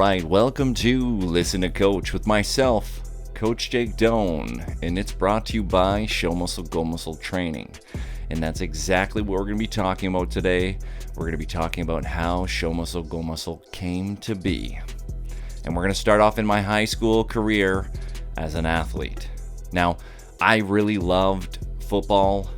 right, welcome to Listen to Coach with myself, Coach Jake Doan, and it's brought to you by Show Muscle, Go Muscle Training. And that's exactly what we're going to be talking about today. We're going to be talking about how Show Muscle, Go Muscle came to be. And we're going to start off in my high school career as an athlete. Now, I really loved football.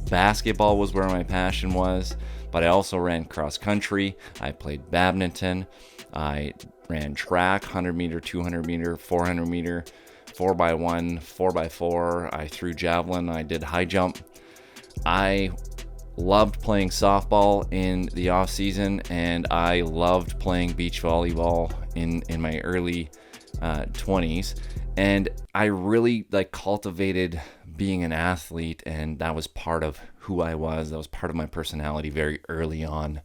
Basketball was where my passion was, but I also ran cross country. I played badminton. I ran track, 100 meter, 200 meter, 400 meter, 4x1, 4x4. I threw javelin. I did high jump. I loved playing softball in the off season, and I loved playing beach volleyball in my early 20s. And I really cultivated being an athlete, and that was part of who I was. That was part of my personality very early on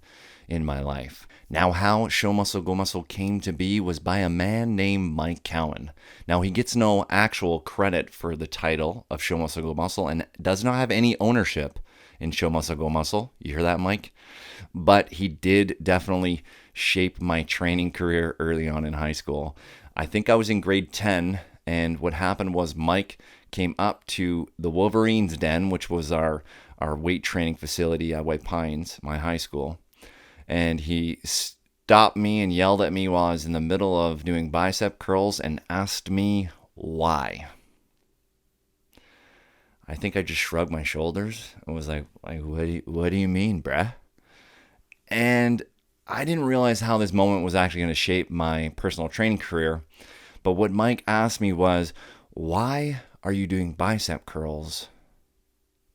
in my life. Now, how Show Muscle, Go Muscle came to be was by a man named Mike Cowan. Now, he gets no actual credit for the title of Show Muscle, Go Muscle and does not have any ownership in Show Muscle, Go Muscle. You hear that, Mike? But he did definitely shape my training career early on in high school. I think I was in grade 10, and what happened was Mike came up to the Wolverines Den, which was our weight training facility at White Pines, my high school. And he stopped me and yelled at me while I was in the middle of doing bicep curls and asked me why. I think I just shrugged my shoulders and was like what do you mean, bruh? And I didn't realize how this moment was actually going to shape my personal training career. But what Mike asked me was, why are you doing bicep curls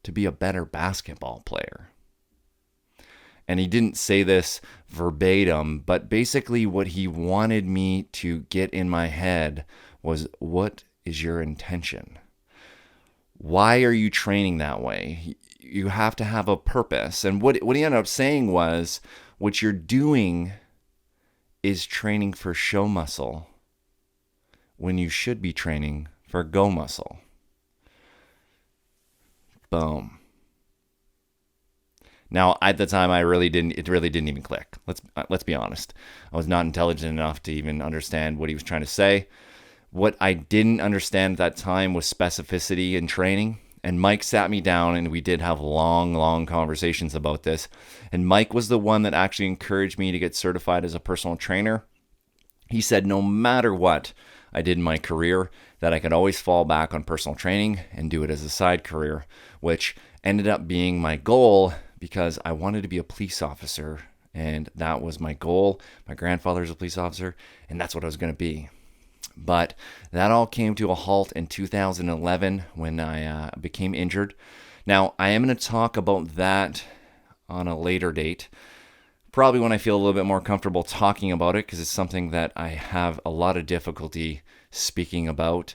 to be a better basketball player? And he didn't say this verbatim, but basically what he wanted me to get in my head was, what is your intention? Why are you training that way? You have to have a purpose. And what he ended up saying was, what you're doing is training for show muscle when you should be training for go muscle. Boom. Now, at the time, it really didn't even click. Let's be honest. I was not intelligent enough to even understand what he was trying to say. What I didn't understand at that time was specificity in training. And Mike sat me down, and we did have long conversations about this. And Mike was the one that actually encouraged me to get certified as a personal trainer. He said no matter what I did in my career, that I could always fall back on personal training and do it as a side career, which ended up being my goal because I wanted to be a police officer, and that was my goal. My grandfather's a police officer, and that's what I was going to be. But that all came to a halt in 2011 when I became injured. Now, I am going to talk about that on a later date, probably when I feel a little bit more comfortable talking about it, because it's something that I have a lot of difficulty speaking about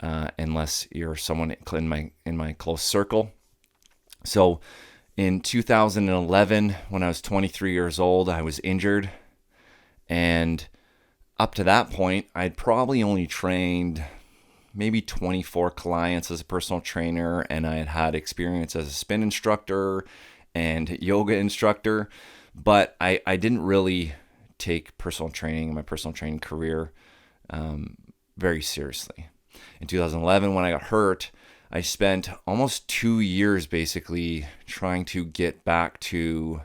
unless you're someone in my close circle. So in 2011, when I was 23 years old, I was injured, and up to that point, I'd probably only trained maybe 24 clients as a personal trainer, and I had had experience as a spin instructor and yoga instructor, but I didn't really take personal training, my personal training career, very seriously. In 2011, when I got hurt, I spent almost 2 years basically trying to get back to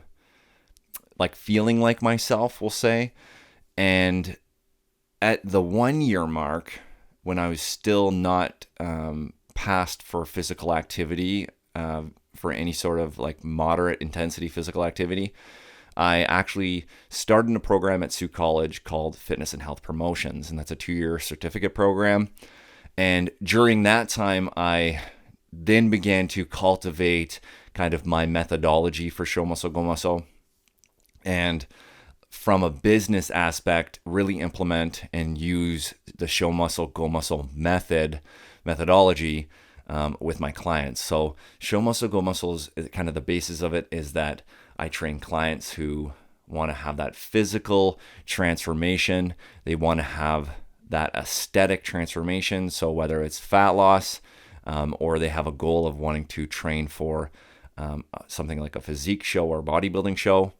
feeling like myself, we'll say. And at the 1 year mark, when I was still not passed for physical activity, for any sort of moderate intensity physical activity, I actually started a program at Sioux College called Fitness and Health Promotions, and that's a 2-year certificate program. And during that time, I then began to cultivate kind of my methodology for Show Muscle, Go Muscle. And from a business aspect, really implement and use the Show Muscle, Go Muscle methodology with my clients. So Show Muscle, Go Muscle is kind of the basis of it, is that I train clients who want to have that physical transformation. They want to have that aesthetic transformation. So whether it's fat loss or they have a goal of wanting to train for something like a physique show or bodybuilding show,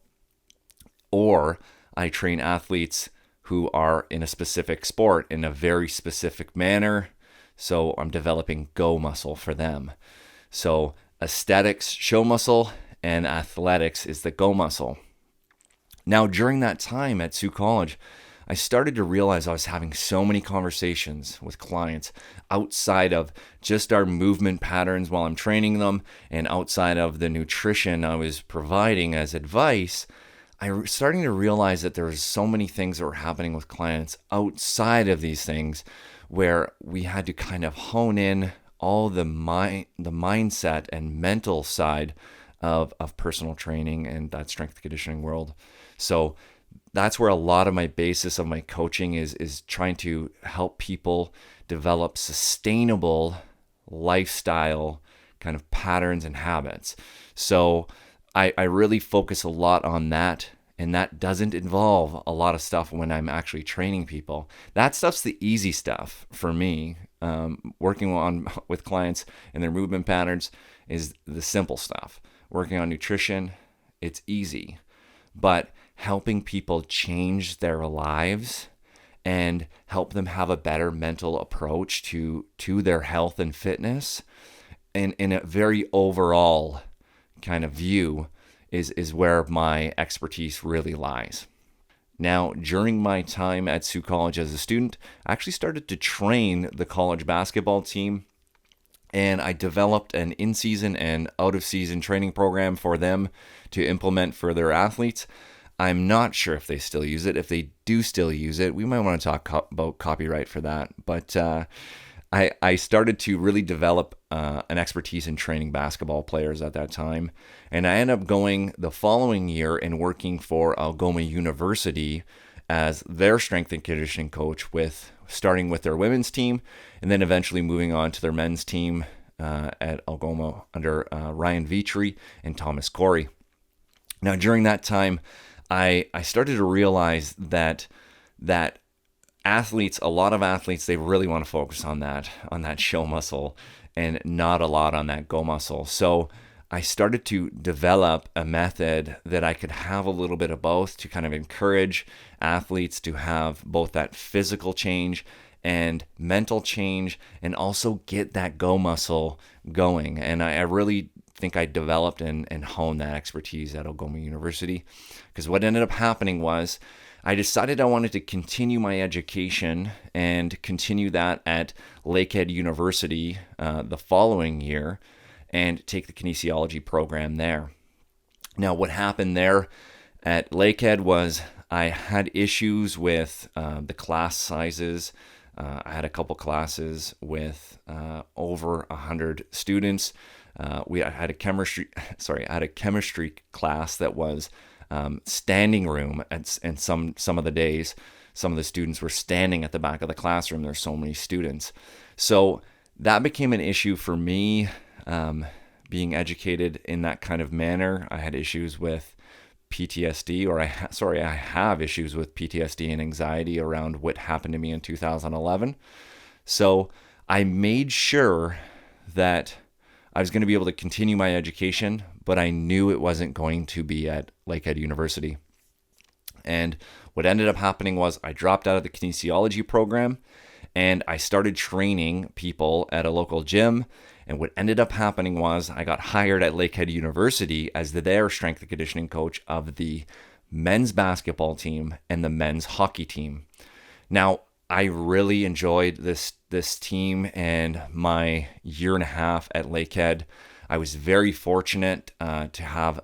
or I train athletes who are in a specific sport in a very specific manner. So I'm developing go muscle for them. So aesthetics, show muscle, and athletics is the go muscle. Now, during that time at Sioux College, I started to realize I was having so many conversations with clients outside of just our movement patterns while I'm training them and outside of the nutrition I was providing as advice. I was starting to realize that there was so many things that were happening with clients outside of these things where we had to kind of hone in all the mindset and mental side of personal training and that strength and conditioning world. So that's where a lot of my basis of my coaching is trying to help people develop sustainable lifestyle kind of patterns and habits. So I really focus a lot on that, and that doesn't involve a lot of stuff when I'm actually training people. That stuff's the easy stuff for me. Working with clients and their movement patterns is the simple stuff. Working on nutrition, it's easy. But helping people change their lives and help them have a better mental approach to their health and fitness, and in a very overall kind of view is where my expertise really lies. Now, during my time at Sioux College as a student, I actually started to train the college basketball team, and I developed an in-season and out-of-season training program for them to implement for their athletes. I'm not sure if they still use it. If they do still use it, we might want to talk about copyright for that. But I started to really develop an expertise in training basketball players at that time. And I ended up going the following year and working for Algoma University as their strength and conditioning coach, starting with their women's team and then eventually moving on to their men's team at Algoma under Ryan Vitry and Thomas Corey. Now, during that time, I started to realize that athletes, a lot of athletes, they really want to focus on that show muscle and not a lot on that go muscle. So I started to develop a method that I could have a little bit of both to kind of encourage athletes to have both that physical change and mental change and also get that go muscle going. And I really think I developed and honed that expertise at Algoma University, because what ended up happening was I decided I wanted to continue my education and continue that at Lakehead University the following year and take the kinesiology program there. Now, what happened there at Lakehead was I had issues with the class sizes. I had a couple classes with over 100 students. I had a chemistry class that was standing room, and some of the days, some of the students were standing at the back of the classroom. There's so many students. So that became an issue for me, being educated in that kind of manner. I had issues with PTSD, I have issues with PTSD and anxiety around what happened to me in 2011. So I made sure that I was going to be able to continue my education, but I knew it wasn't going to be at Lakehead University. And what ended up happening was I dropped out of the kinesiology program and I started training people at a local gym. And what ended up happening was I got hired at Lakehead University as their strength and conditioning coach of the men's basketball team and the men's hockey team. Now, I really enjoyed this team and my year and a half at Lakehead. I was very fortunate to have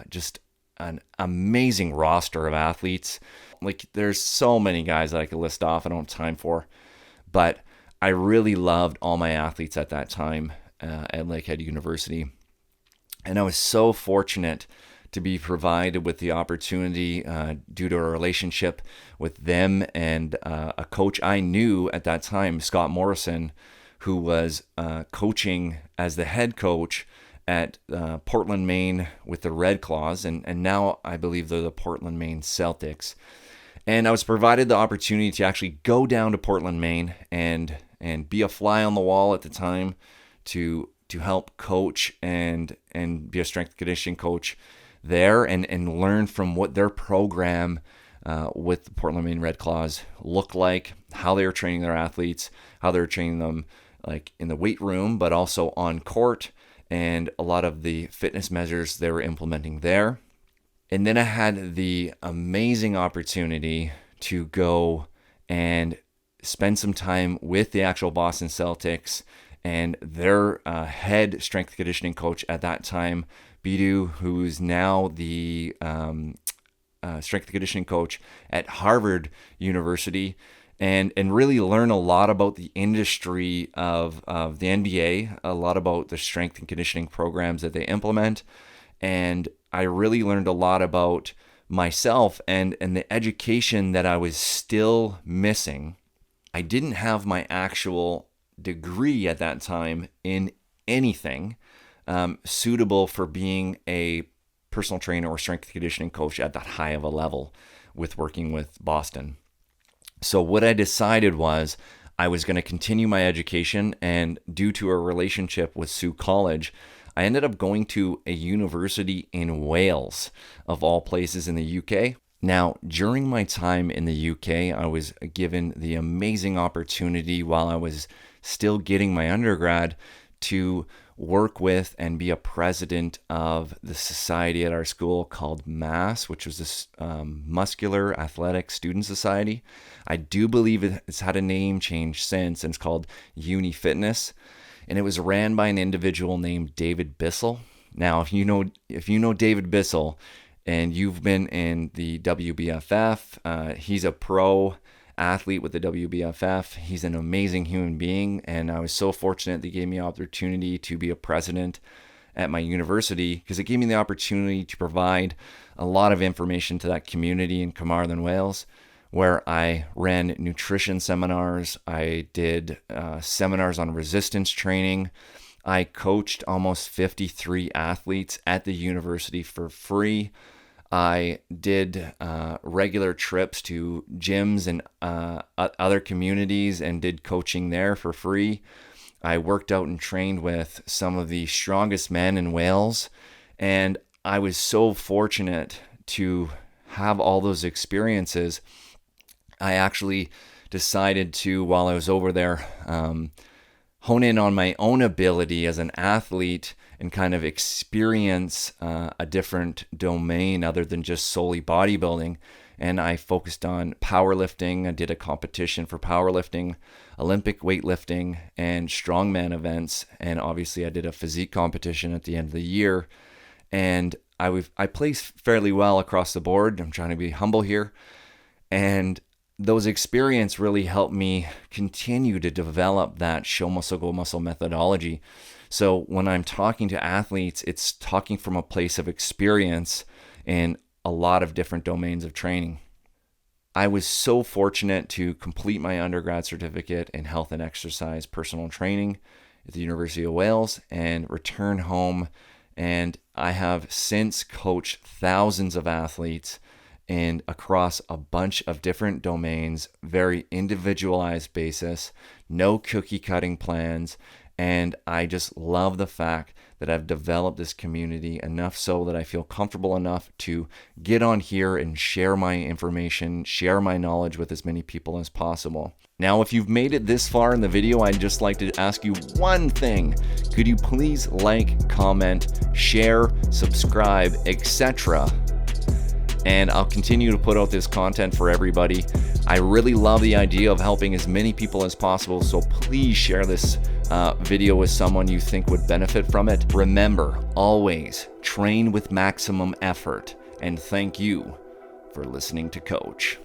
just an amazing roster of athletes. Like, there's so many guys that I could list off I don't have time for, but I really loved all my athletes at that time at Lakehead University. And I was so fortunate to be provided with the opportunity due to a relationship with them and a coach I knew at that time, Scott Morrison, who was coaching as the head coach at Portland, Maine with the Red Claws, and now I believe they're the Portland, Maine Celtics. And I was provided the opportunity to actually go down to Portland, Maine and be a fly on the wall at the time to help coach and be a strength and conditioning coach there and learn from what their program what the Portland, Maine Red Claws look like, how they were training their athletes, how they were training them like in the weight room, but also on court, and a lot of the fitness measures they were implementing there. And then I had the amazing opportunity to go and spend some time with the actual Boston Celtics and their head strength and conditioning coach at that time, Bidu, who's now the strength and conditioning coach at Harvard University, and really learn a lot about the industry of the NBA, a lot about the strength and conditioning programs that they implement. And I really learned a lot about myself and the education that I was still missing. I didn't have my actual degree at that time in anything suitable for being a personal trainer or strength and conditioning coach at that high of a level with working with Boston. So what I decided was I was going to continue my education, and due to a relationship with Sioux College, I ended up going to a university in Wales, of all places in the UK. Now, during my time in the UK, I was given the amazing opportunity while I was still getting my undergrad to work with and be a president of the society at our school called MASS, which was this Muscular Athletic Student Society. I do believe it's had a name change since, and it's called Uni Fitness. And it was ran by an individual named David Bissell. Now, if you know David Bissell and you've been in the WBFF, he's a pro athlete with the WBFF. He's an amazing human being, and I was so fortunate they gave me the opportunity to be a president at my university, because it gave me the opportunity to provide a lot of information to that community in Carmarthen, Wales, where I ran nutrition seminars. I did seminars on resistance training. I coached almost 53 athletes at the university for free. I did regular trips to gyms and other communities and did coaching there for free. I worked out and trained with some of the strongest men in Wales, and I was so fortunate to have all those experiences. I actually decided to, while I was over there, hone in on my own ability as an athlete and kind of experience a different domain other than just solely bodybuilding. And I focused on powerlifting. I did a competition for powerlifting, Olympic weightlifting, and strongman events. And obviously I did a physique competition at the end of the year. And I placed fairly well across the board. I'm trying to be humble here. And those experiences really helped me continue to develop that show muscle, go muscle methodology. So when I'm talking to athletes, it's talking from a place of experience in a lot of different domains of training. I was so fortunate to complete my undergrad certificate in health and exercise personal training at the University of Wales and return home. And I have since coached thousands of athletes and across a bunch of different domains, very individualized basis, no cookie cutting plans. And I just love the fact that I've developed this community enough so that I feel comfortable enough to get on here and share my information, share my knowledge with as many people as possible. Now, if you've made it this far in the video, I'd just like to ask you one thing. Could you please like, comment, share, subscribe, etc.? And I'll continue to put out this content for everybody. I really love the idea of helping as many people as possible, so please share this video with someone you think would benefit from it. Remember, always train with maximum effort, and thank you for listening to Coach.